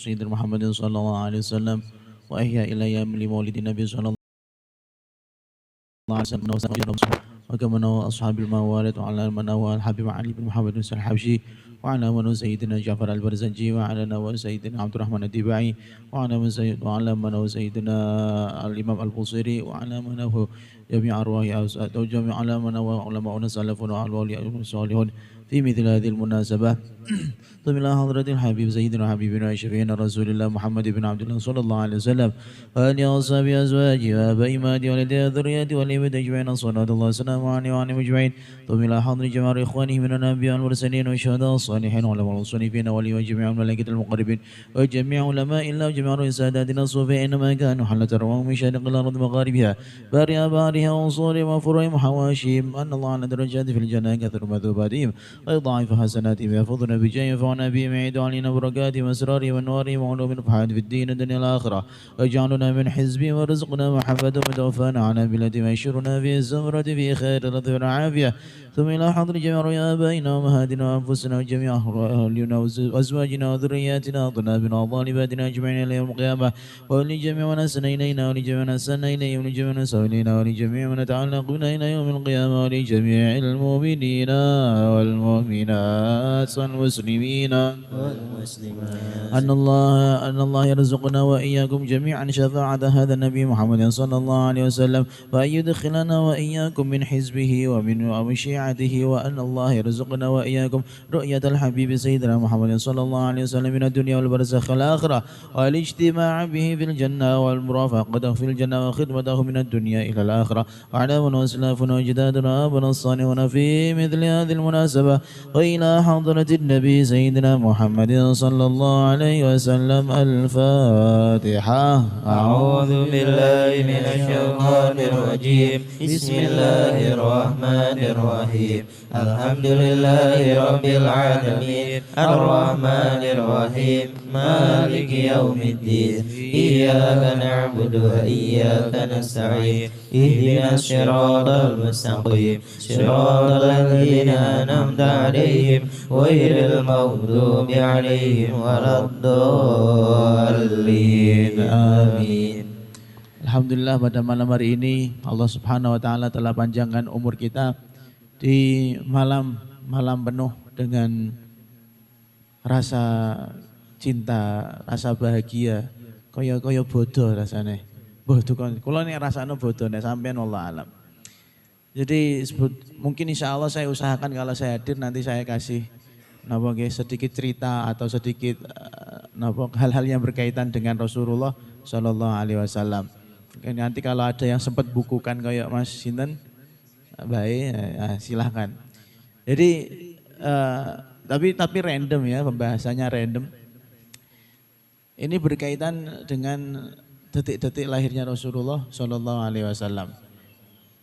سيدنا محمد صلى الله عليه وسلم وأحيا إلى يوم لمولد النبي صلى الله عليه وسلم وكما نوى أصحاب الموالد وعلى من نوى الحبيب علي بن محمد بن الحبشي وعلى من سيدنا جعفر البرزنجي وعلى من سيدنا عبد الرحمن الدباعي وعلى من سيدنا الإمام البوصيري وعلى من جميع أرواح وجميع على من علماء سلفنا والأولياء الصالحون في مثل هذه المناسبة طب إلى حضرة الحبيب سيدنا حبيبنا شفيعنا رسول الله محمد بن عبد الله صلى الله عليه وسلم وآله وصحبه أزواجه وآبائه مهدي ولده ذريته والإبد أجمعين صلاة الله وسلامه عليه وعلى أجمعين طب إلى حضرة جميع إخوانه من الأنبياء والمرسلين والشهداء الصالحين والعلماء المصنفين ولي وجميع الملائكة المقربين وجميع علماء الله وجميع رؤساء ساداتنا الصوفيين إنما كانوا حلة رواه من شرق الأرض مغاربها بارها بارها وصولهم وفروعهم وحواشيهم أن الله على درجات في الجنة كثر مثوباتهم ويضاعف حسناتهم ويحفظنا بجاه ينفعنا بهم ويعيد علينا بركاتهم وأسرارهم ونورهم وعلوم الفحاد في الدين الدنيا الآخرة ويجعلنا من حزبهم ورزقنا محبتهم وتوفانا على بلادهم ويشرنا في الزمرة في خير الرضا والعافية ثم إلى حضر جميع آبائنا وأمهاتنا وأنفسنا وجميع أهلنا وأزواجنا وذرياتنا وطلابنا وطالباتنا أجمعين إلى يوم القيامة ولجميع من أسن إلينا ولجميع من أسن إليه ولجميع من أسن إلينا ولجميع من يتعلق بنا إلى يوم القيامة ولجميع المؤمنين والمؤمنات والمسلمين أن الله يرزقنا وإياكم جميعا شفاعة هذا النبي محمد صلى الله عليه وسلم وأن يدخلنا وإياكم من حزبه ومن شيعته وأن الله يرزقنا وإياكم رؤية الحبيب سيدنا محمد صلى الله عليه وسلم من الدنيا والبرزخ الآخرة والاجتماع به في الجنة والمرافقة في الجنة وخدمته من الدنيا إلى الآخرة وعلمنا وأسلافنا وجدادنا وآبنا الصالحون في مثل هذه المناسبة وإلى حضرة النبي سيدنا محمد صلى الله عليه وسلم الفاتحة. أعوذ بالله من الشيطان الرجيم بسم الله الرحمن الرحيم الحمد لله رب العالمين الرحمن الرحيم مالك يوم الدين إياك نعبد وإياك نستعين اهدنا الصراط المستقيم صراط الذين أنعمت عليهم غير المغضوب عليهم ولا الضالين آمين. Alhamdulillah pada malam hari ini Allah Subhanahu wa taala telah panjangkan umur kita di malam penuh dengan rasa cinta, rasa bahagia, kaya bodoh rasane. Bodoh kula nek rasane bodoh nek sampean wallah alam. Jadi mungkin insya Allah saya usahakan kalau saya hadir nanti saya kasih sedikit cerita atau sedikit hal-hal yang berkaitan dengan Rasulullah Shallallahu Alaihi Wasallam. Nanti kalau ada yang sempat bukukan kayak Mas Sinten, baik, silahkan. Jadi tapi random ya, pembahasannya random. Ini berkaitan dengan detik-detik lahirnya Rasulullah Shallallahu Alaihi Wasallam.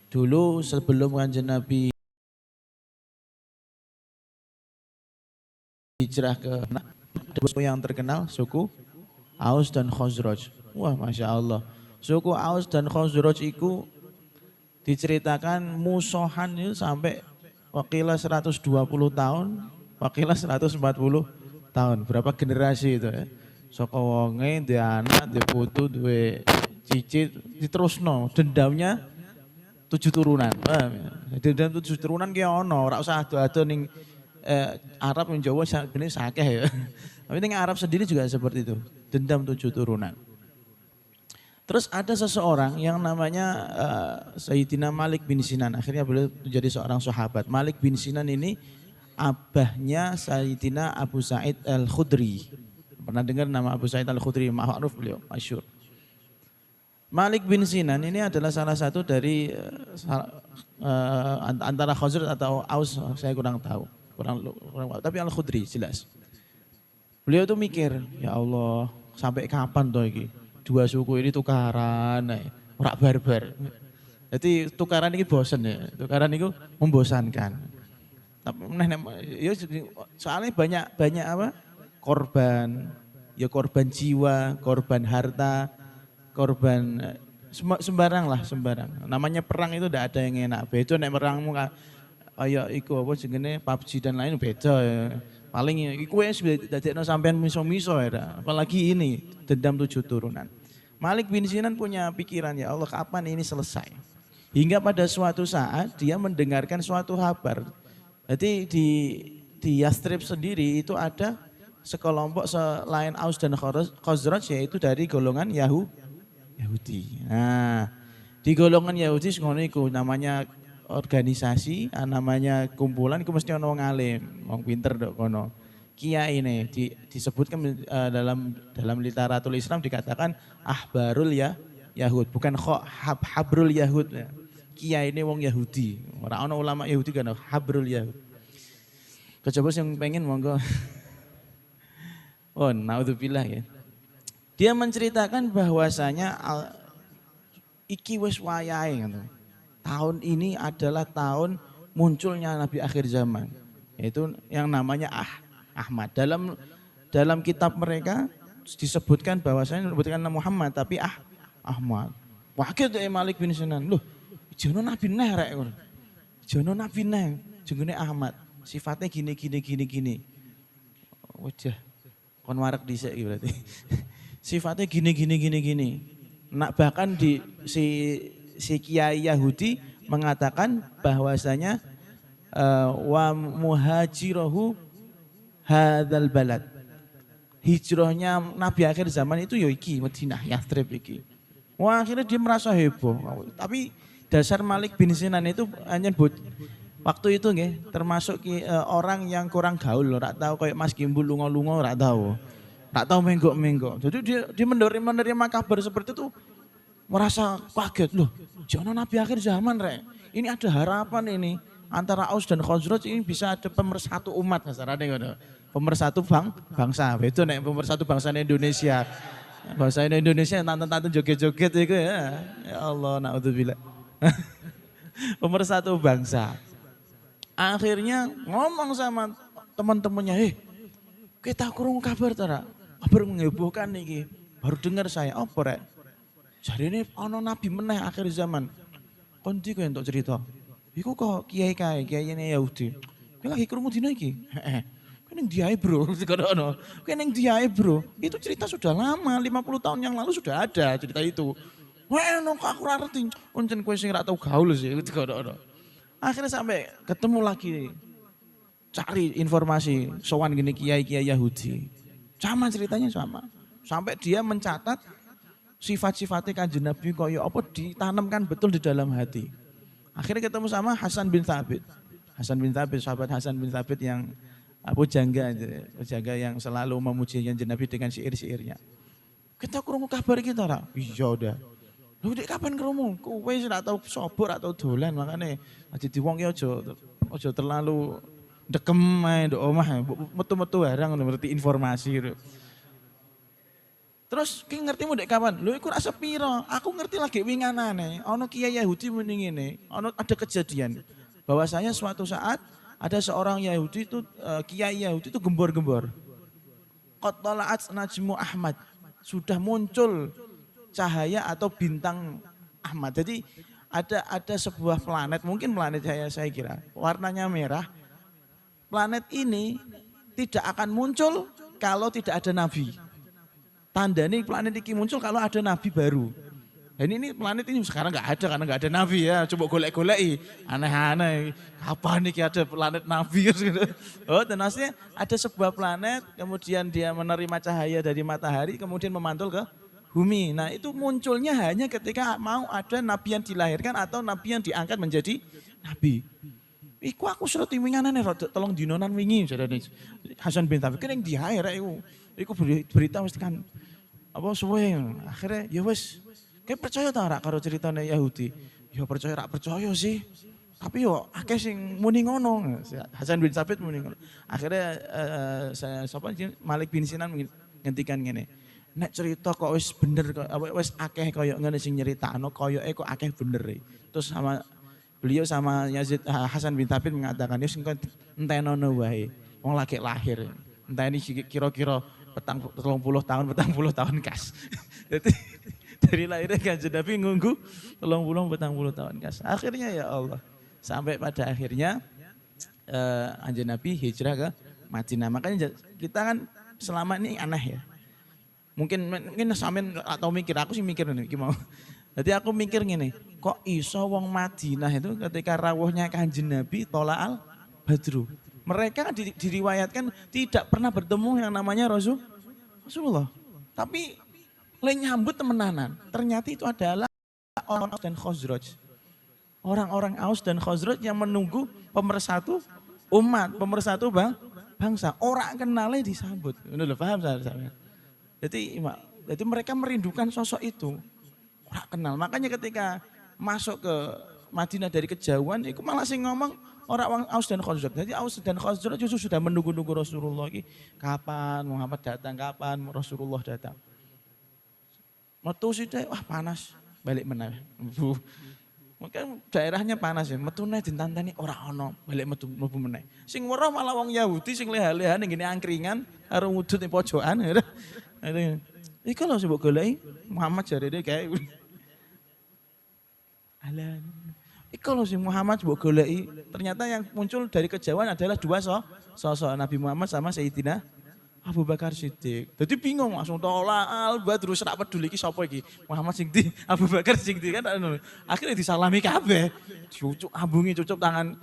Dulu sebelum Kanjeng Nabi hijrah ke suku yang terkenal, suku Aus dan Khazraj. Wah, masya Allah. Suku Aus dan Khazraj itu diceritakan musuhan itu sampai wakila 120 tahun, wakila 140 tahun. Berapa generasi itu ya? Saka wonge duwe anak, duwe putu, duwe cicit, diterusno. Dendamnya 7 turunan. Dendam 7 turunan ki ono, ora usah ado-ado ning Arab yang Jawa sebenarnya sakeh ya. Tapi ning Arab sendiri juga seperti itu. Dendam 7 turunan. Terus ada seseorang yang namanya Sayyidina Malik bin Sinan. Akhirnya beliau menjadi seorang sahabat. Malik bin Sinan ini abahnya Sayyidina Abu Sa'id Al-Khudri. Pernah dengar nama Abu Sa'id Al-Khudri? Ma'ruf beliau, masyhur. Malik bin Sinan ini adalah salah satu dari antara Khazraj atau Aus, saya kurang tahu. Tapi Al-Khudri jelas. Beliau tuh mikir, ya Allah sampai kapan toh ini? Dua suku ini tukaran, ora barbar. Jadi tukaran ini bosan ya, tukaran itu membosankan. Tapi ya soalnya banyak apa? Korban, ya korban jiwa, korban harta, korban sembarang lah sembarang. Namanya perang itu tidak ada yang enak. Beda nek perangmu kayak iku apa jenenge PUBG dan lain beda ya. Paling iku wis dadekno sampean miso-miso ya. Apalagi ini dendam 7 turunan. Malik bin Sinan punya pikiran, ya Allah kapan ini selesai. Hingga pada suatu saat dia mendengarkan suatu kabar. Jadi di Yastrib sendiri itu ada sekelompok selain Aus dan Khazraj yaitu dari golongan Yahudi. Nah, di golongan Yahudi ngono iku namanya organisasi, namanya kumpulan iku mesti ono wong alim, wong pinter dok kono. Kiai ini disebutkan dalam literatur Islam dikatakan ahbarul Yahud, bukan habrul Yahud. Kiai ini wong Yahudi, orang ulama Yahudi kan habrul Yahud. Coba yang pengen monggo. Oh, naudzubillah ya. Dia menceritakan bahwasanya iki wis wayahe ngono. Tahun ini adalah tahun munculnya Nabi akhir zaman, yaitu yang namanya Ahmad. Dalam kitab mereka disebutkan bahwasanya disebutkan Muhammad tapi Ahmad. Wakil tuh Malik bin Sinan, loh jono Nabi neh rek ngono. Jono Nabi neh, jenenge Ahmad. Sifatnya gini. Wajah kon warak dhisik iki berarti. Sifatnya gini. Nah, bahkan si kiai Yahudi mengatakan bahwasanya wa muhajirahu hadzal balad. Hijrahnya Nabi akhir zaman itu ya iki Madinah Yastrib iki. Wah, akhirnya dia merasa heboh. Tapi dasar Malik bin Sinan itu hanya waktu itu nggih termasuk orang yang kurang gaul, ora tahu kayak Mas Gimbul lunga-lunga ora tahu. Ora tahu menggok-menggok. Jadi dia menerima kabar seperti itu merasa kaget loh. Jono Nabi akhir zaman rek. Ini ada harapan ini antara Aus dan Khazraj ini bisa ada pemersatu umat kasarane ngono. Pemersatu bangsa. Itu nek pemersatu bangsa Indonesia. Bangsa Indonesia tante-tante joget-joget itu ya. Ya Allah, naudzubillah. Pemersatu bangsa. Akhirnya ngomong sama teman-temannya, kita kurung kabar tara. Kabar menghebohkan nih. Baru dengar saya, apa rek? Jadi ini ono Nabi meneh akhir zaman. Kondi kowe entuk cerita. Iku kok kiai ini Yahudi. Kowe lagi krungu dina iki? Heeh. Kowe ning diae, Bro. Kono. Kowe ning diae, Bro. Itu cerita sudah lama, 50 tahun yang lalu sudah ada cerita itu. Wah, kok aku ora ngerti. Kuncen kowe sing ora tau gaul sih kono. Akhirnya sampai ketemu lagi. Cari informasi sowan gini kiai Yahudi. Sama ceritanya sama. Sampai dia mencatat sifat-sifatnya Kanjeng Nabi kaya apa ditanamkan betul di dalam hati. Akhirnya ketemu sama Hasan bin Thabit. Sahabat Hasan bin Thabit yang pujangga yang selalu memuji Kanjeng Nabi dengan syair-syairnya. Kita krungu kabar kita ora? Iya udah. Lho dek kapan krungu? Kowe wis ora tau sobor atau dolan makane dadi wong ki aja terlalu dekem ae ndok omah, metu-metu barang ngerti informasi gitu. Terus ki ngertimu dek kapan? Lho iku ora sepiro. Aku ngerti lagi winganane. Ono kiai Yahudi muni ngene, ada kejadian bahwasanya suatu saat ada seorang Yahudi itu kiai Yahudi itu gembor-gembor. Qad tala'at najmu Ahmad. Sudah muncul cahaya atau bintang Ahmad. Jadi ada sebuah planet, mungkin planet saya kira, warnanya merah. Planet ini tidak akan muncul kalau tidak ada nabi. Tanda nih planet ini muncul kalau ada nabi baru. Dan ini planet ini sekarang nggak ada karena nggak ada nabi ya. Coba golek-golek, aneh-aneh. Kapan nih ada planet nabi? Oh, dan hasilnya ada sebuah planet, kemudian dia menerima cahaya dari matahari, kemudian memantul ke bumi. Nah itu munculnya hanya ketika mau ada nabi yang dilahirkan atau nabi yang diangkat menjadi nabi. Iku aku surat winganane tolong dinonan wingi jarane Hasan bin Thabit kene di akhir iku berita mesti kan apa suwe akhirnya ya wis kayak percaya ta ora karo ceritane Yahudi. Ya percaya rak percaya sih. Tapi yo akeh sing muni ngono. Hasan bin Thabit muni ngono. Akhirnya Malik bin Sinan ngendikan ngene. Nek cerita kok wis bener kok wis akeh koyo ngene sing nyeritakno koyoke kok akeh bener. Terus beliau sama Yazid Hasan bin Thabit mengatakan ya sing entenono wae. Wong lagi lahir. Enteni kira-kira 40 tahun kas. Jadi dari lahirnya Kanjeng Nabi ngunggu 40 tahun kas. Akhirnya ya Allah sampai pada akhirnya Kanjeng Nabi hijrah ke Madinah. Makanya kita kan selama ini aneh ya. Mungkin sampean atau mikir, aku sih mikir nih gimana. Jadi aku mikir gini, kok iso wong Madinah itu ketika rawuhnya Kanjeng Nabi tola'al badru. Mereka diriwayatkan tidak pernah bertemu yang namanya Rasulullah. Tapi nyambut temenanan. Ternyata itu adalah orang Aus dan Khazraj. Orang-orang Aus dan Khazraj yang menunggu pemersatu umat, pemersatu bangsa. Orang kenalnya disambut. Udah paham saya? Jadi mereka merindukan sosok itu. Ora kenal. Makanya ketika masuk ke Madinah dari kejauhan, itu malah sing ngomong orang Aus dan Khazraj. Jadi Aus dan Khazraj justru sudah menunggu-nunggu Rasulullah ini. Kapan Muhammad datang, kapan Rasulullah datang. Metu sih wah panas, balik meneh. Mungkin daerahnya panas ya, metune ditantani ora ono, balik metu mlebu meneh. Sing weruh malah wong Yahudi sing leha-leha ning ngene angkringan karo wujud ning pojokan. Iku lho sing mbok goleki Muhammad jarene kae. Alah. Iku lho sing Muhammad mbok goleki. Ternyata yang muncul dari kejauhan adalah dua sosok Nabi Muhammad sama Sayyidina Abu Bakar Siddiq. Jadi bingung langsung tolak terus rak peduli iki sapa iki? Muhammad sing ndi, Abu Bakar sing ndi kan akhirnya disalami kabeh. Dicucuk ambungi cucuk tangan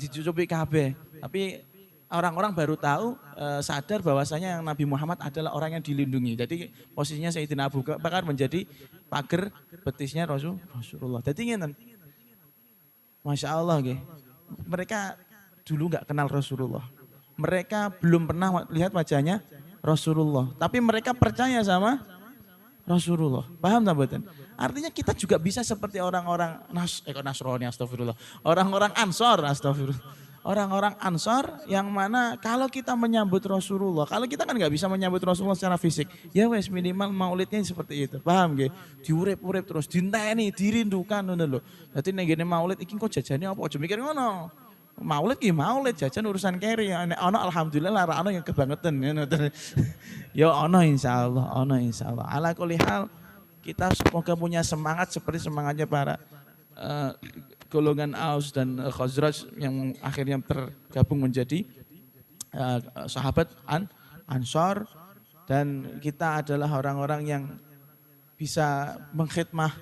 dicucupi kabeh. Tapi orang-orang baru tahu sadar bahwasanya yang Nabi Muhammad adalah orang yang dilindungi. Jadi posisinya Sayyidina Abu Bakar menjadi pagar betisnya Rasulullah. Jadi ngeten. Masya Allah nggih. Mereka dulu nggak kenal Rasulullah. Mereka belum pernah lihat wajahnya Rasulullah. Tapi mereka percaya sama Rasulullah. Paham tak mboten? Artinya kita juga bisa seperti orang-orang Nasrani, astagfirullah. Orang-orang Ansor, astagfirullah. Orang-orang Ansor yang mana kalau kita menyambut Rasulullah, kalau kita kan nggak bisa menyambut Rasulullah secara fisik, ya wes minimal maulidnya seperti itu, paham gak? Diurip-urip terus, dinteni, dirindukan, ngono lho. Dadi nek ngene maulid iki kok jajane apa aja mikir ngono. Maulid ki maulid jajan urusan keri, nek ana alhamdulillah lara ana yang kebangetan ngono. Ya ana insyaallah, ana insyaallah. Ala kulli hal kita semoga punya semangat seperti semangatnya para golongan Aus dan Khazraj yang akhirnya tergabung menjadi sahabat Ansor, dan kita adalah orang-orang yang bisa mengkhidmah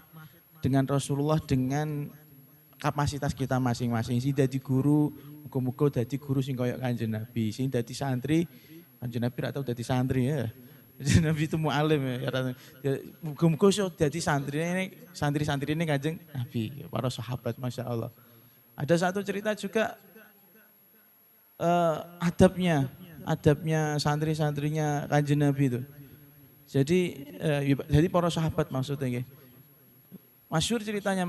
dengan Rasulullah dengan kapasitas kita masing-masing. Sing dadi guru, muga-muga dadi guru sing kaya Kanjeng Nabi. Sing dadi santri, Kanjeng Nabi ra tau dadi santri ya. Kanjeng Nabi itu mu'alim ya. Muga-muga iso dadi santri ini Kanjeng Nabi, para sahabat Masya Allah. Ada satu cerita juga adabnya santri-santrinya Kanjeng Nabi itu. Jadi para sahabat maksudnya nggih. Masyhur ceritanya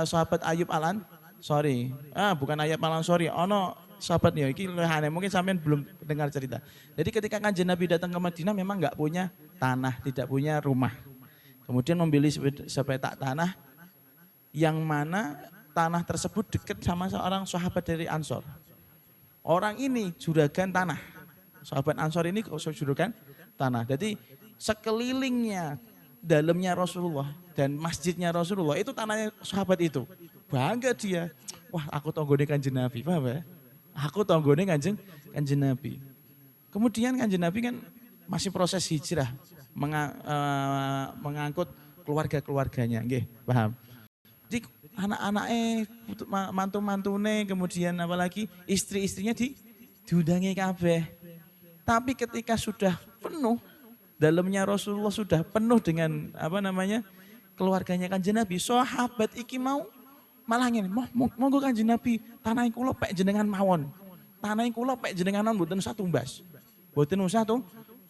sahabat Ayub Al-Ansori. Bukan Ayub Al-Ansori, ono sahabat ya iki lehane mungkin sampean belum dengar cerita. Jadi ketika Kanjeng Nabi datang ke Madinah memang enggak punya tanah, tidak punya rumah. Kemudian memilih sepetak tanah yang mana tanah tersebut dekat sama seorang sahabat dari Ansor. Orang ini juragan tanah. Sahabat Ansor ini juragan tanah. Jadi sekelilingnya dalamnya Rasulullah dan masjidnya Rasulullah itu tanahnya sahabat itu. Bangga dia. Wah, aku tonggone Kanjeng Nabi, paham ya? Aku tonggone Kanjeng Nabi. Kemudian Kanjeng Nabi kan masih proses hijrah, mengangkut keluarga-keluarganya, nggih, paham? Jadi anak-anaknya, mantu-mantune, kemudian apalagi istri-istrinya diundangi kabeh. Tapi ketika sudah penuh, dalamnya Rasulullah sudah penuh dengan keluarganya Kanjeng Nabi, sahabat iki mau malah ngene, monggo Kanjeng Nabi, tanah kula pek jenengan mawon. Tanah kula pek jenengan mboten usah tumbas. Mboten usah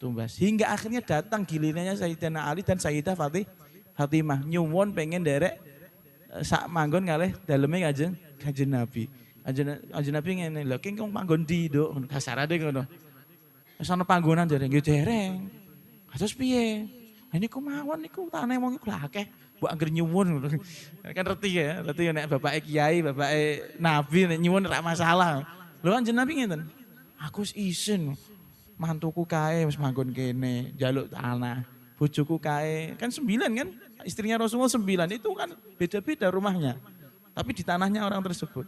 tumbas. Hingga akhirnya datang gilirannya Sayyidina Ali dan Sayyidah Fatimah nyuwun pengen derek sak manggon kalih daleme Kanjeng Nabi. Kanjeng Nabi ngene, lho ki kok manggon ndi, Nduk? Kasarane ngono. Wis ana panggonan dereng, nggih dereng. Terus piye? Niku mawon niku tanah wong iku akeh. Mbok anggere nyuwun kan reti nek bapake kiai, bapake nabi nek nyuwun ora masalah. Lho Kanjeng Nabi ngenten. Aku wis isin. Mantuku kae wis manggon kene, njaluk tanah. Bojoku kae, kan 9 kan? Istrinya Rasulullah 9, itu kan beda-beda rumahnya. Tapi di tanahnya orang tersebut.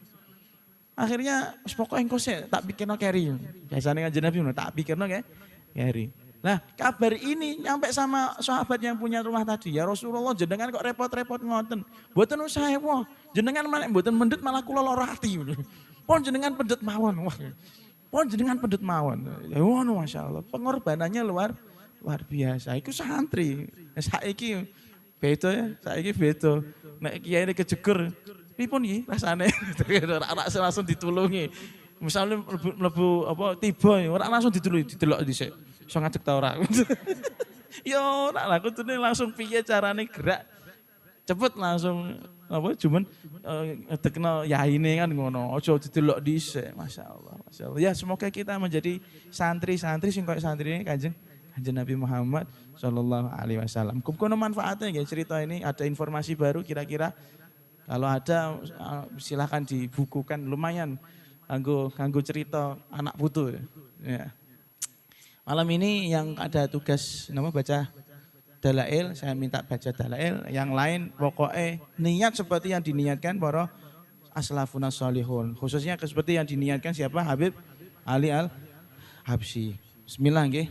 Akhirnya pokoknya engko sik tak pikirno keri. Biasane Kanjeng Nabi ngono, tak pikirno keri. Nah, kabar ini nyampe sama sahabat yang punya rumah tadi. Ya Rasulullah, jenengan kok repot-repot ngoten. Mboten usah ewo. Jenengan malah mboten mendhet malah kula lara ati. Pon jenengan pendet mawon. Wah. Pon jenengan pendet mawon. Ya ngono masyaallah. Pengorbanannya luar biasa. Iku santri. Saiki beda ya, saiki beda. Nek kiai kejeger, pripun iki rasane? Ora langsung ditulungi. Misalnya mlebu apa tiba ora langsung ditulungi, didelok dhisik. Iso ngajak ta ora? Yo ora lah kudune langsung piye carane gerak. Cepet langsung apa cuman ngedekno yaine kan ngono. Aja didelok dhisik. Masyaallah, masyaallah. Ya semoga kita menjadi santri-santri sing koyo santrine Kanjeng Nabi Muhammad sallallahu alaihi wasallam. Kumpulkan manfaatnya ya cerita ini, ada informasi baru kira-kira kalau ada silahkan dibukukan, lumayan kanggo cerita anak putu ya. Malam ini yang ada tugas baca dalail, saya minta baca dalail, yang lain pokoknya niat seperti yang diniatkan para aslafuna sholihun, khususnya seperti yang diniatkan siapa? Habib Ali Al-Habsyi. Bismillah nggih.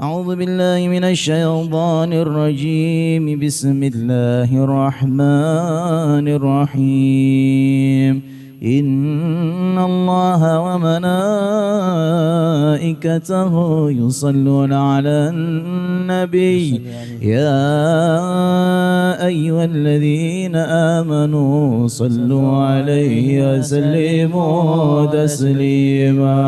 أعوذ بالله من الشيطان الرجيم بسم الله الرحمن الرحيم إن الله وملائكته يصلون على النبي يا أيها الذين آمنوا صلوا عليه وسلموا تسليما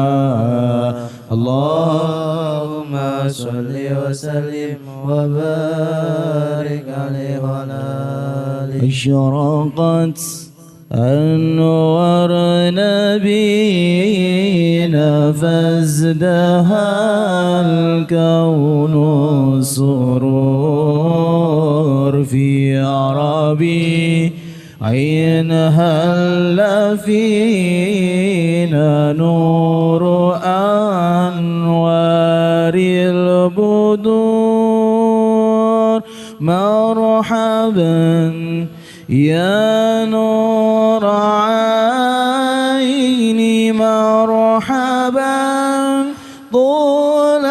اللهم صل وسلم وبارك عليه وعلى آله. أشرقت أنوار نبينا فازدهى الكون سرور في عربي عين هل فينا نور أنوار البدور مرحبا يا نور عيني مرحبا طول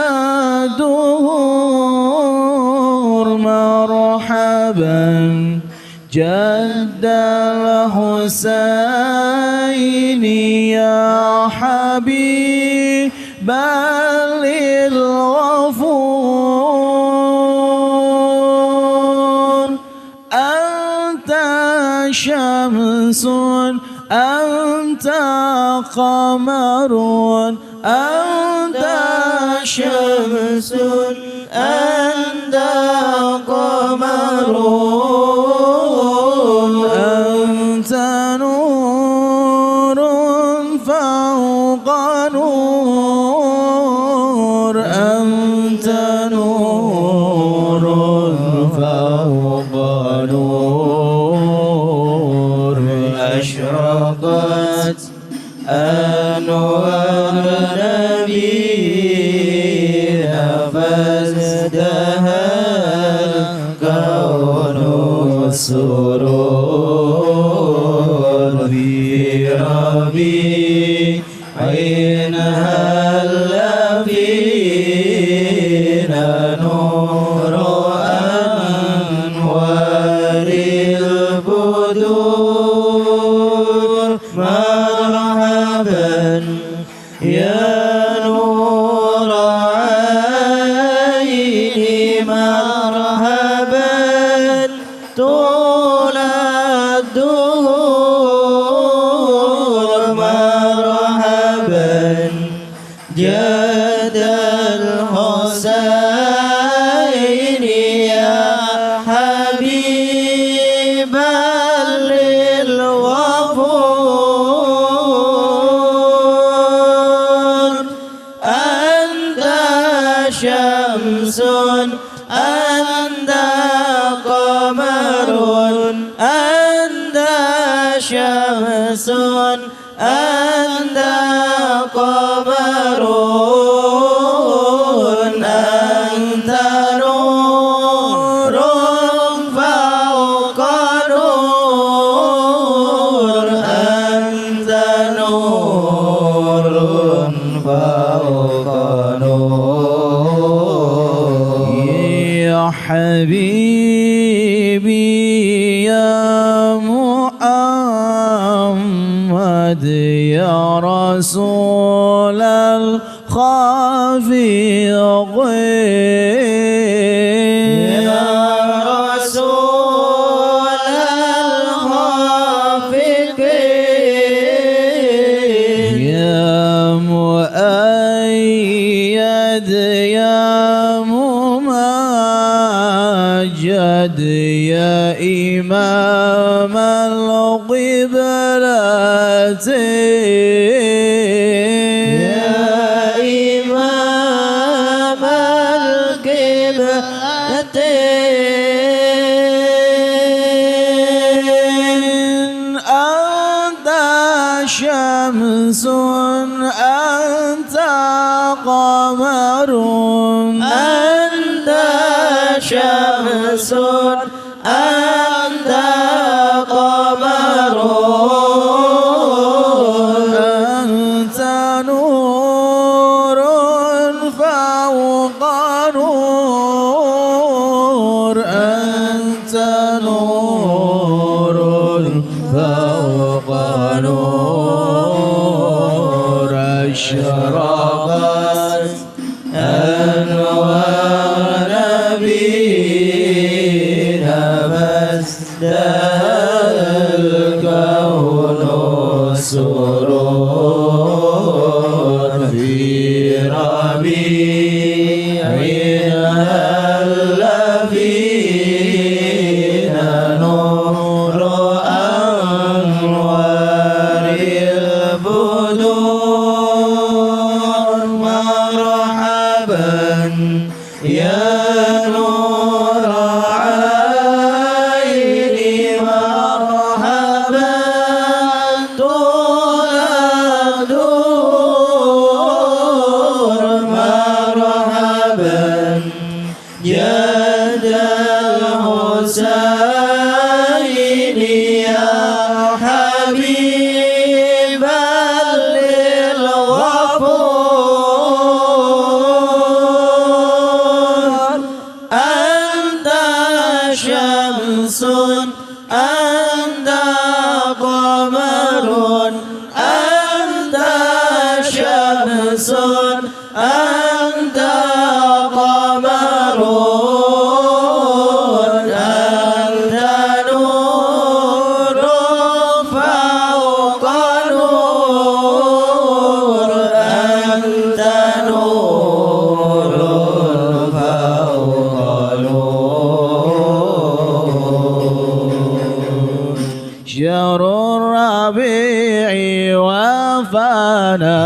الدهور مرحبا جد الحسين يا حبيب الغفور أنت شمس أنت قمر أنت شمس أنت قمر أنت نور فوق نور أنت نور فوق نور أشرقت أنوار نبينا فازدهى الكون سرور في ربي عين هل فينا نور أنوار البدور مرحبا يا نور عيني مرحبا طول الدهور مرحبا جد الحسين يا حبيب للغفور أنت شمس أنت قمر أنت شمس أنت قمر أنت نور فوق نور أنت نور حبيبي يا محمد يا رسول الخافقين يا رسول الخافقين يا مؤيد يا ممجد يا إمام القبلتين يا إمام القبلتين أنت شمس أنت قمر أنت شمس أنت قمر أنت نور فوق نور أنت نور فوق نور أشرقت أنوار نبينا فازداد الكون سرور في ربيع هل فينا نور أنوار البدور مرحبا يا نور عيني مرحبا طول الدور مرحبا جد الحسين يا حبيبا للغفور أنت شمس أنت قمر أنت شمس أنت قمر أنت نور فوق نور أنت نور فوق نور شهر الربيع وفانا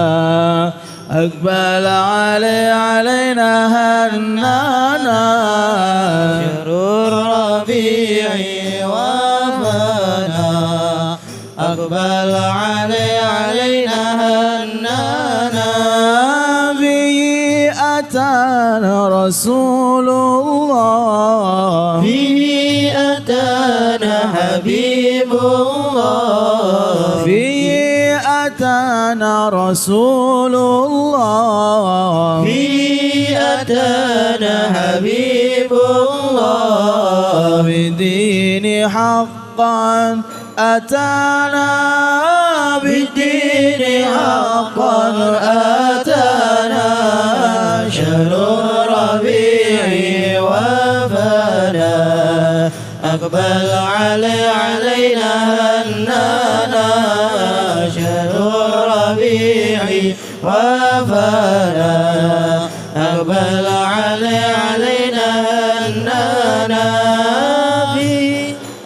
أقبل علينا هنانا شهر الربيع وفانا أقبل علينا هنانا به أتانا رسول الله به أتانا حبيب الله به أتانا رسول الله به أتانا حبيب الله بالدين حقا أتانا بالدين حقا أتانا شهر الربيع وفانا أقبل علينا هنانا شهر الربيع وفانا أقبل علينا هنانا في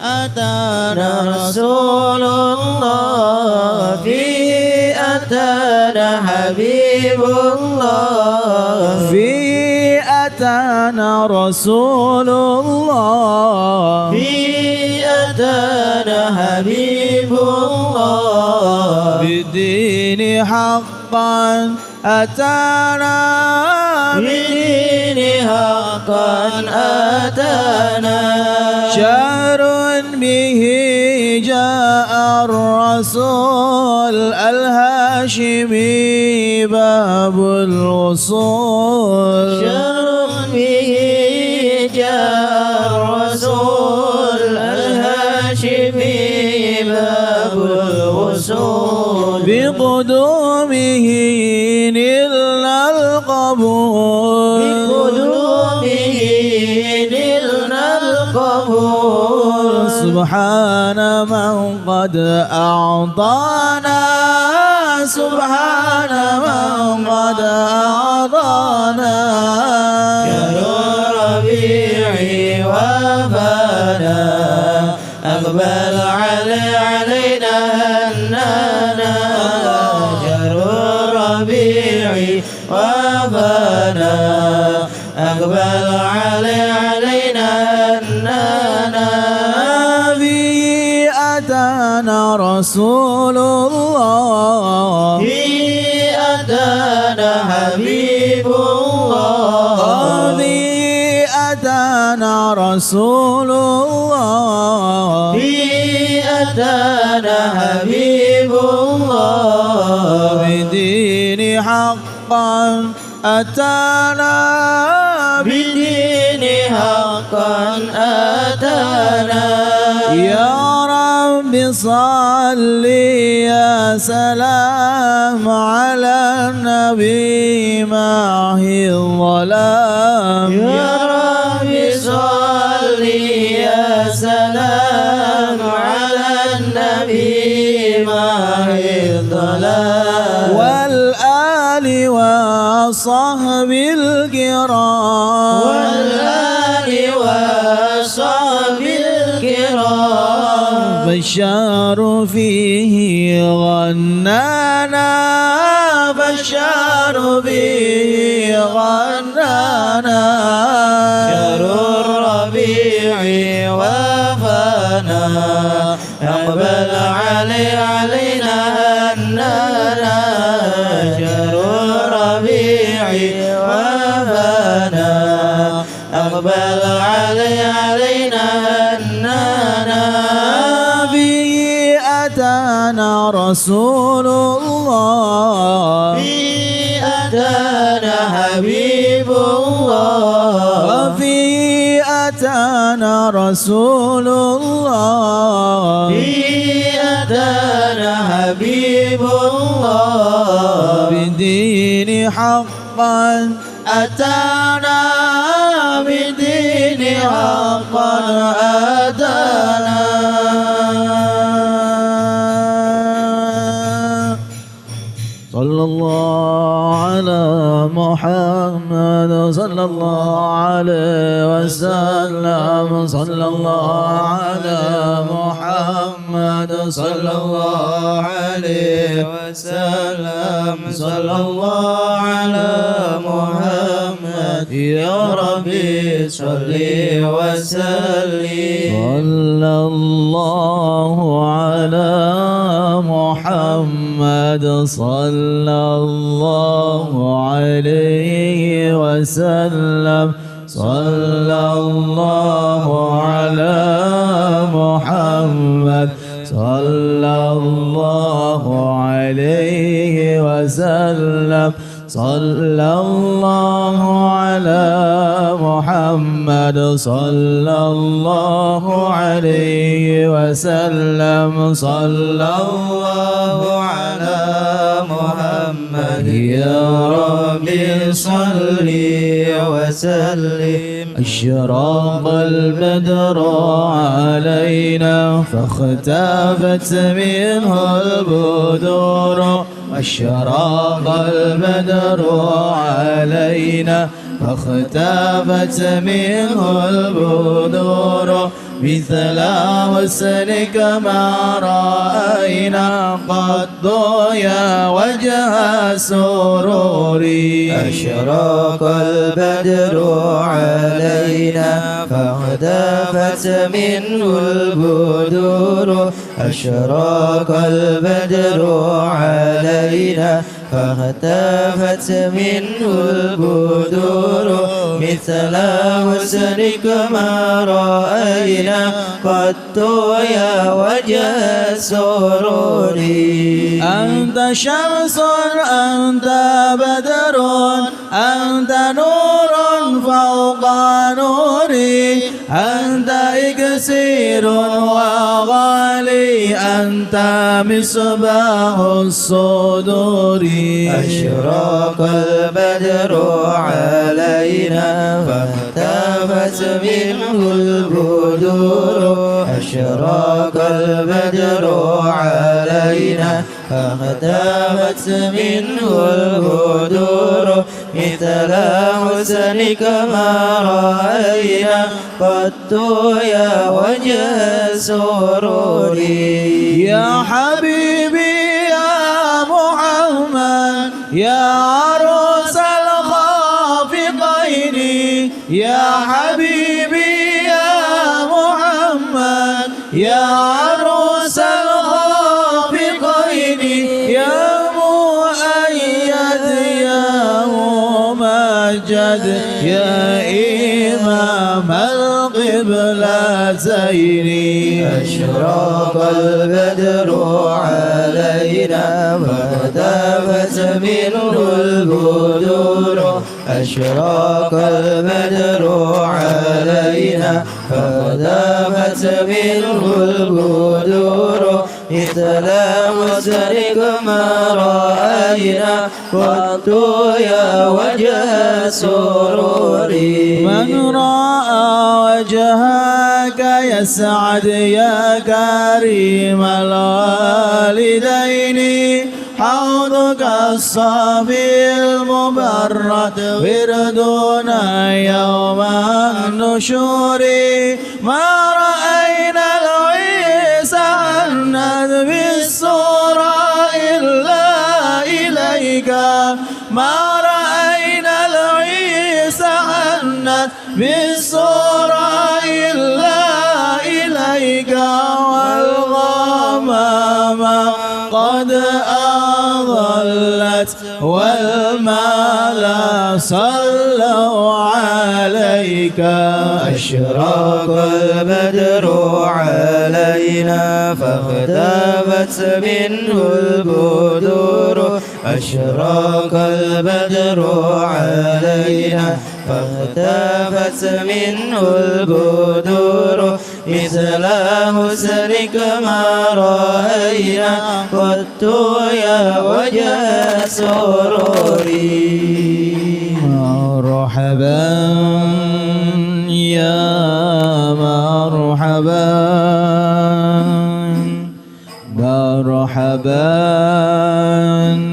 أتانا رسول الله في أتانا حبيب الله في أتانا رسول الله في أتانا حبيب الله بالدين حقا أتانا بالدين حقا أتانا شهر به جاء الرسول الهاشمي باب الوصول شهر به جاء الرسول الهاشمي باب الوصول بقدومه نلنا القبول بقدومه نلنا القبول سبحان من قد أعطانا سبحان من قد أعطانا شهر الربيع وفانا أقبل علينا هنانا شهر الربيع وفانا أقبل علينا هنانا به أتانا رسول الله به أتانا حبيب الله به أتانا رسول الله به أتانا حبيب الله بدين حقا أتانا بدين حقا أتانا يا رب صل يا سلام على النبي معه الظلام يا رب صل يا سلام على النبي معه الظلام والآل وصحب الكرام والآل وصحب الكرام بشار فيه غنانا بشار فيه غنانا شهر الربيع وفانا أقبل علينا هنانا شهر الربيع وفانا أقبل علينا هنانا به أتانا رسول الله به أتانا حبيب الله وفي أتانا رسول الله به أتانا حبيب الله بدين حقا أتانا بدين حقا أتانا صلى الله على محمد صلى الله عليه وسلم صلى الله على محمد صلى الله عليه وسلم صلى الله على محمد يا ربي صل وسلم صلى الله على محمد صلى الله عليه وسلم صلى الله على محمد صلى الله عليه وسلم صلى الله على محمد صلى الله عليه وسلم صلى الله على محمد يا ربي صل وسلم أشرق البدر علينا فاختفت منه البدور أشرق البدر علينا فاختفت منه البدور مثل حسنك ما رأينا قد يا وجه سروري أشرق البدر علينا فاختفت منه البدور أشرق البدر علينا فاختفت منه البدور مثل حسنك ما رأينا قط يا وجه السرور أنت شمس أنت بدر أنت نور فوق نور أنت إكسير وغالي أنت مصباح الصدور أشرق البدر علينا فاختفت منه البدور أشرق البدر علينا فاختفت منه البدور مثل حسنك ما رأينا قط يا وجه السرور يا حبيبي يا محمد يا عروس الخافقين يا حبيبي يا محمد يا عروس الخافقين يا مؤيد يا ممجد يا إمام القبلتين أشرق البدر علينا فاختفت منه البدور أشرق البدر علينا فاختفت منه البدور مثل حسنك ما رأينا قط يا وجه السرور من رأى وجهك يسعد يا كريم الوالدين حوضك الصافي المبرد وردنا يوم النشور ما رأينا العيسى عنت بالصورة إلا إليك ما رأينا العيسى عنت بالصورة إلا إليك والغمام قد أضلت والملا صلوا عليك أشرق البدر علينا فاختفت منه البدور أشرق البدر علينا فاختفت منه البدور مثل حسنك ما رأينا قط يا وجه سروري مرحبا يا مرحبا مرحبا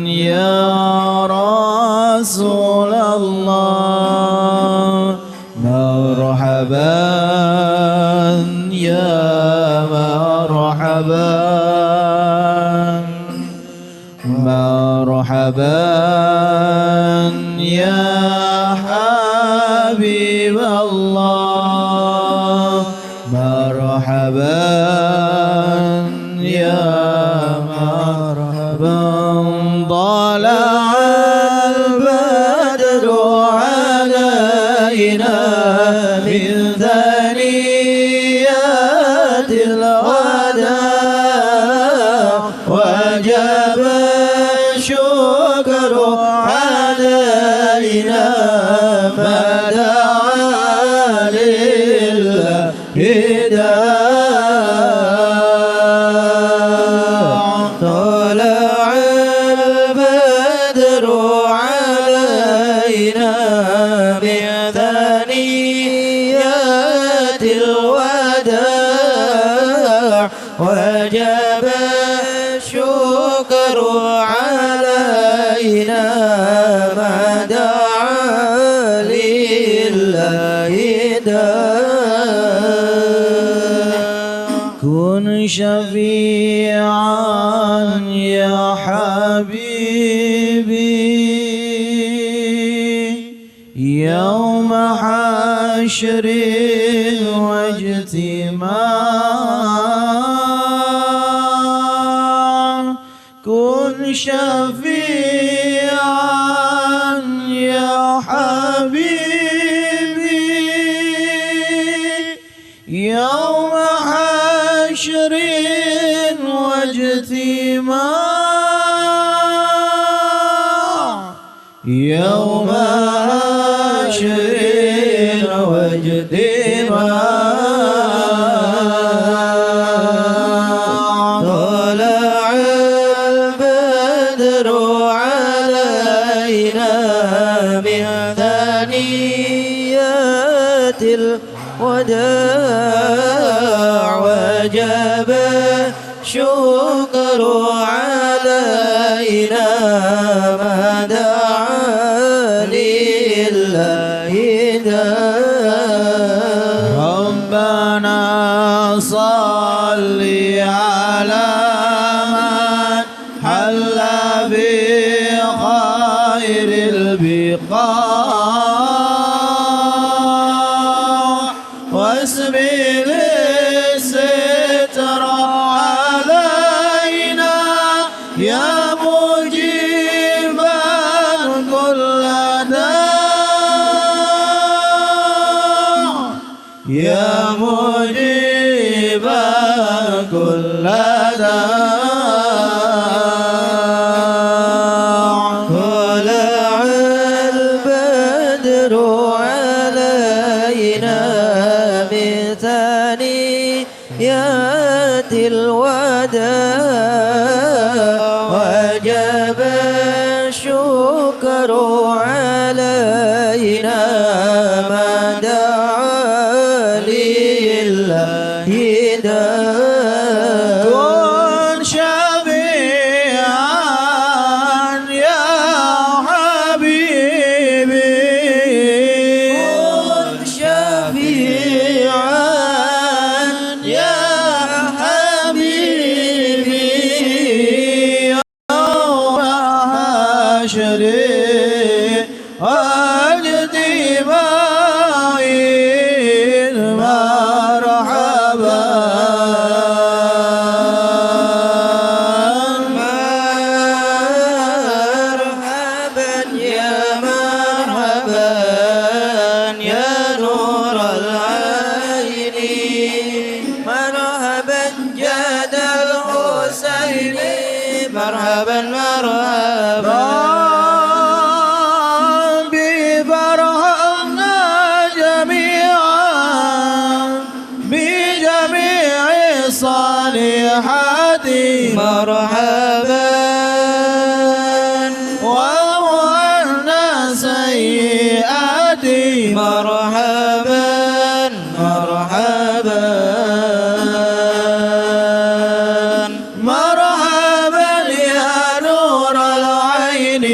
يا رسول الله مرحبا يا مرحبا مرحبا يا حبيب الله مرحبا يا مرحبا طلع البدر علينا من ثنيات الوداع وجب الشكر علينا ما دعا لله طلع البدر علينا من ثنيات الوداع وجب الشكر علينا ما دعا لله كن شفيعا يا حبيبي يوم حشر واجتماع كن شفيعا يا حبيبي يوم حشر واجتماع يوم حشر واجتماع وداع وجب الشكر علينا ما دعا لله ربنا صل على من حل بخير البقاع واسبل الستر علينا يا مجيبا كل داع يا مجيبا كل داع طلع البدر علينا بثنيات الوداع وجب الشكر علينا ما دعا لله داع كن شفيعا يا حبيبي كن شفيعا يا حبيبي يوم حشري واجدي معين مرحبا مرحبا يا مرحبا يا نور العين مرحبا جاد الحسين مرحبا مرحبا ربي فرحنا جميعا بجميع الصالحات مرحبا ومعنا سيئات مرحبا مرحبا مرحبا يا نور العين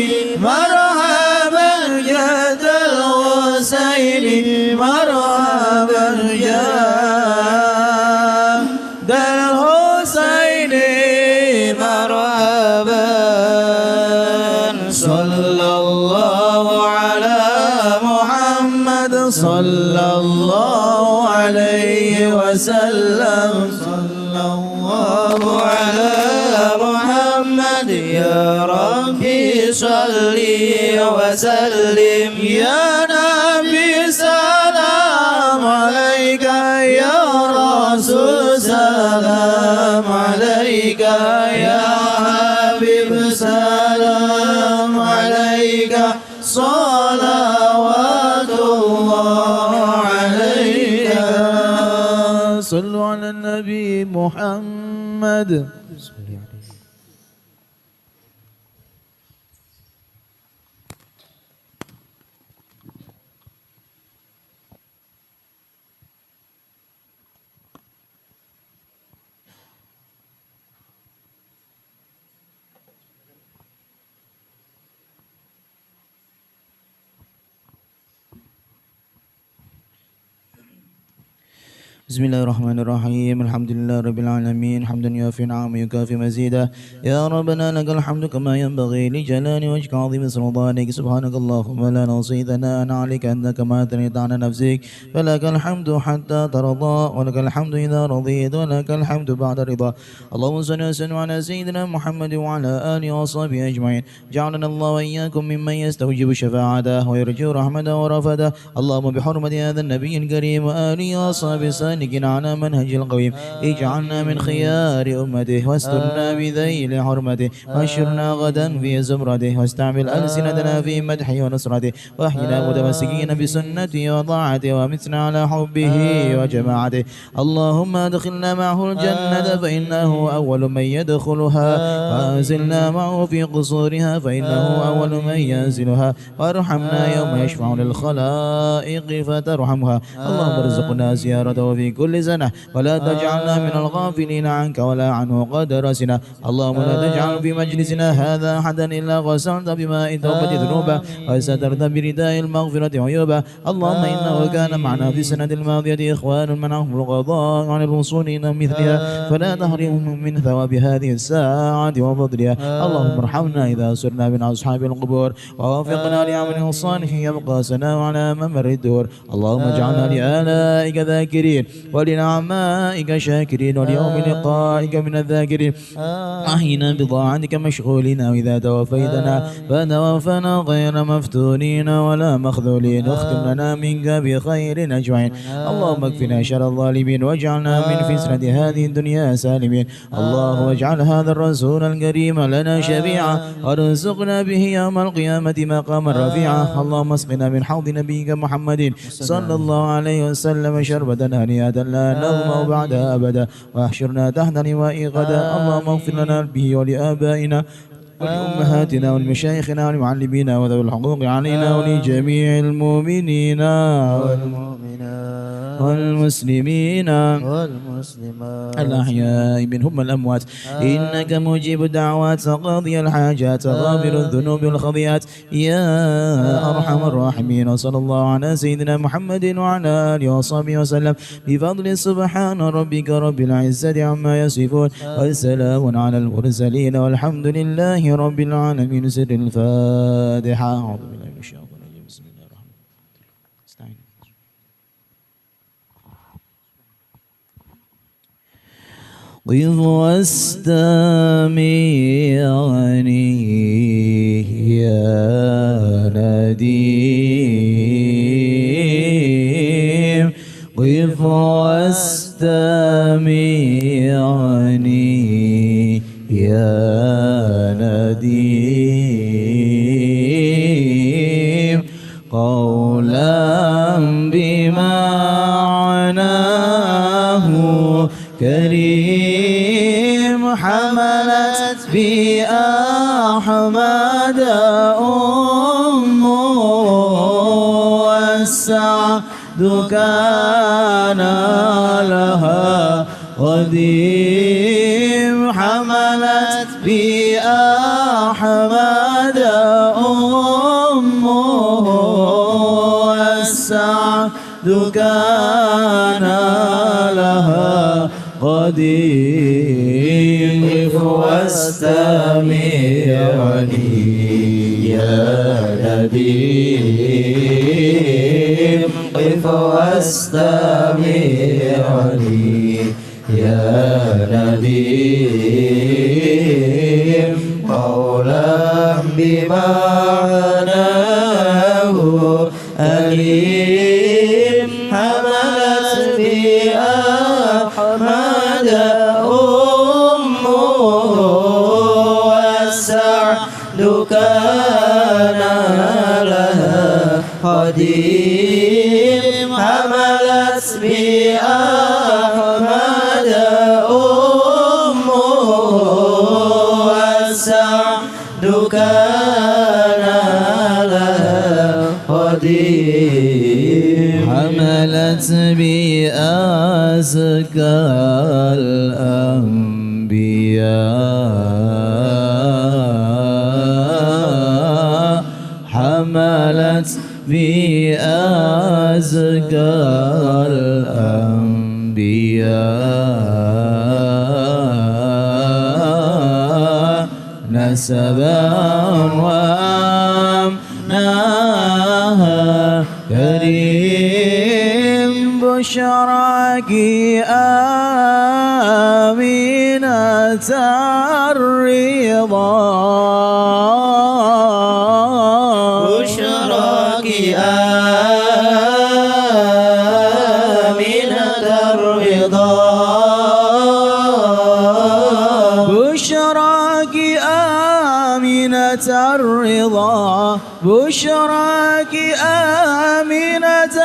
مرحبا جد الحسين مرحبا جد الحسين مرحبا صلى الله على محمد صلى الله عليه وسلم صلى الله على محمد يا ربي صل وسلم يا نبي سلام عليك يا رسول سلام عليك يا حبيب سلام عليك صلوات الله عليك صلوا على النبي محمد بسم الله الرحمن الرحيم الحمد لله رب العالمين حمدا يوافي نعمه يكافي مزيدا يا ربنا لك الحمد كما ينبغي لجلال وجهك عظيم سلطانك سبحانك اللهم لا نحصي ثناء عليك انك ما اثنيت على نفسك فلك الحمد حتى ترضى ولك الحمد اذا رضيت ولك الحمد بعد رضا اللهم صل وسلم على سيدنا محمد وعلى اله وصحبه اجمعين جعلنا الله واياكم ممن يستوجب شفاعته ويرجو رحمته ورفته اللهم بحرمه هذا النبي الكريم واله وصحبه سالكين على منهج القويم اجعلنا من خيار أمته واسترنا بذيل حرمته واشرنا غدا في زمرته واستعمل ألسنتنا في مدحه ونصرته واحينا متمسكين بسنته وطاعته ومتنا على حبه وجماعته. اللهم ادخلنا معه الجنة فإنه أول من يدخلها وأنزلنا معه في قصورها فإنه أول من ينزلها وارحمنا يوم يشفع للخلائق فترحمها. اللهم ارزقنا زيارته في كل سنة ولا تجعلنا من الغافلين عنك ولا عنه قد رسنا. اللهم لا تجعل في مجلسنا هذا أحدا إلا غسلت بماء توبة ذنوبه وسترت برداء المغفرة عيوبه. اللهم إنه كان معنا في السنة الماضية إخوان منعهم القضاء عن الوصول إلى مثلها فلا تحرمهم من ثواب هذه الساعة وفضلها. اللهم ارحمنا إذا سرنا من أصحاب القبور ووفقنا لعمل صالح يبقى سنا على ممر الدور. اللهم اجعلنا لآلائك ذاكرين ولنعمائك شاكرين وليوم لقائك من الذاكرين. أحينا بطاعتك مشغولين وإذا توفيتنا فتوفنا غير مفتونين ولا مخذولين واختم لنا منك بخير أجمعين. اللهم اكفنا شر الظالمين واجعلنا من فتنة هذه الدنيا سالمين. اللهم اجعل هذا الرسول الكريم لنا شفيعا وارزقنا به يوم القيامة مقاما رفيعا. اللهم اسقنا من حوض نبيك محمد صلى الله عليه وسلم شربة هنيئة لا نظمأ بعدها أبدا واحشرنا تحت لواء غدا. اللهم اغفر لنا به ولآبائنا ولأمهاتنا ولمشايخنا ولمعلمينا وذوي الحقوق علينا ولجميع المؤمنين والمسلمين والمسلمات الأحياء منهم الأموات إنك مجيب الدعوات قاضي الحاجات غافر الذنوب والخطيئات يا أرحم الراحمين. وصلى الله على سيدنا محمد وعلى آله وصحبه وسلم بفضل سبحان ربك رب العزة عما يصفون والسلام على المرسلين والحمد لله رب العالمين. سر الفاتحة. أعوذ بالله من الشيطان الرجيم. بسم الله الرحمن الرحيم. استعين. قف واستمعني يا نديم قف واستمعني يا نديم قولا بمعناه كريم حملت بأحمد أمه والسعد كان لها قديم حملت بأحمد أمه والسعد كان لها قديم. قف واستمعني يا نديم قف واستمعني يا نديم قولا بمعناه أليم حملت بأحمد أمه والسعد كان لها قديم حملت بأحمد أمه والسعد كان لها قديم حملت بأزكى الأنبياء حملت بأزكى الأنبياء نسبا وأمناها كريم بشراك آمنة الرضا بشراك آمنة الرضا بشراك آمنة الرضا بشراك آمنة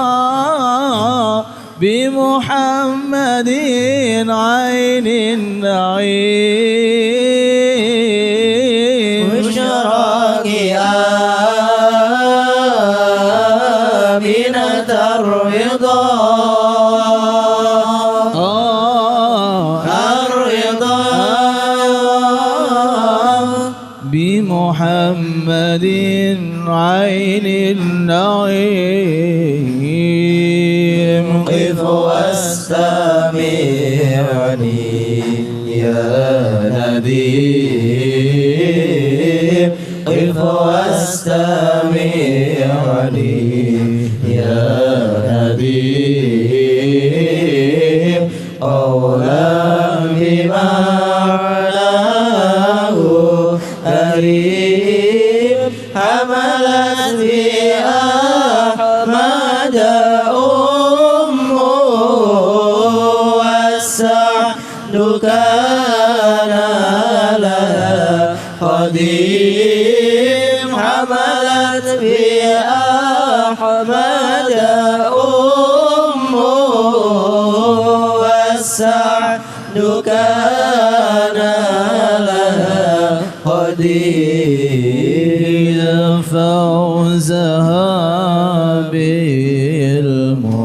الرضا بمحمد عين النعيم بشراك آمنة الرضا الرضا بمحمد عين النعيم قف واستمعني يا نديم قف واستمعني يا نديم قولا بمعناه قريب حملت بها أحمد أمه والسعد كان لها خديم حملت بها أحمد أمه والسعد كان لها خديم فوزها بالمصطفى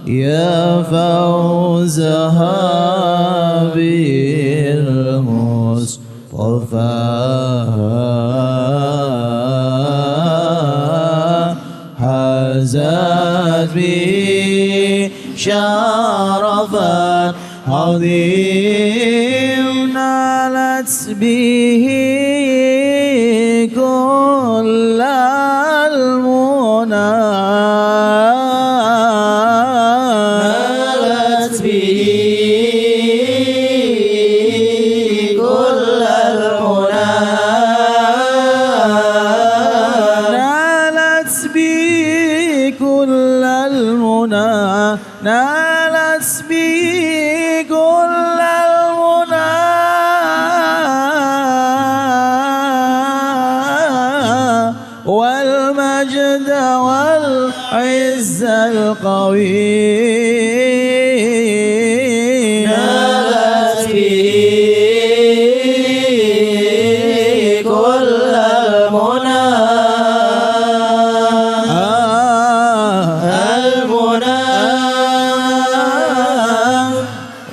يا فوزها بالمصطفى حازت به شرفا عظيم نالت به كل المنى نالت به كل المنى نالت به كل المنى نالت به كل المنى والمجد والعز القوي نالت به كل المنى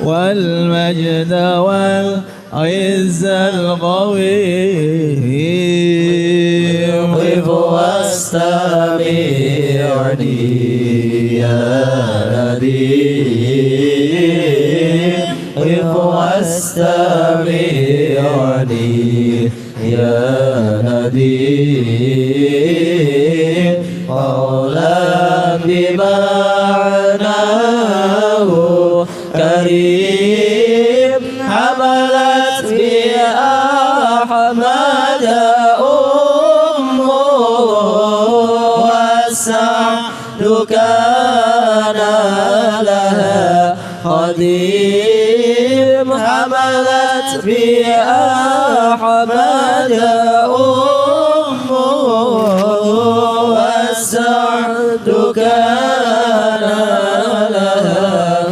والمجد والعز القوي قف واستمعني يا نديم قف واستمعني يا نديم قولا بمعناه كريم حملت بها أحمد أمه والسعد كان لها خديم حملت بها أحمد أمه والسعد كان لها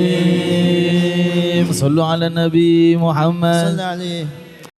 خديم صلوا على النبي محمد عليه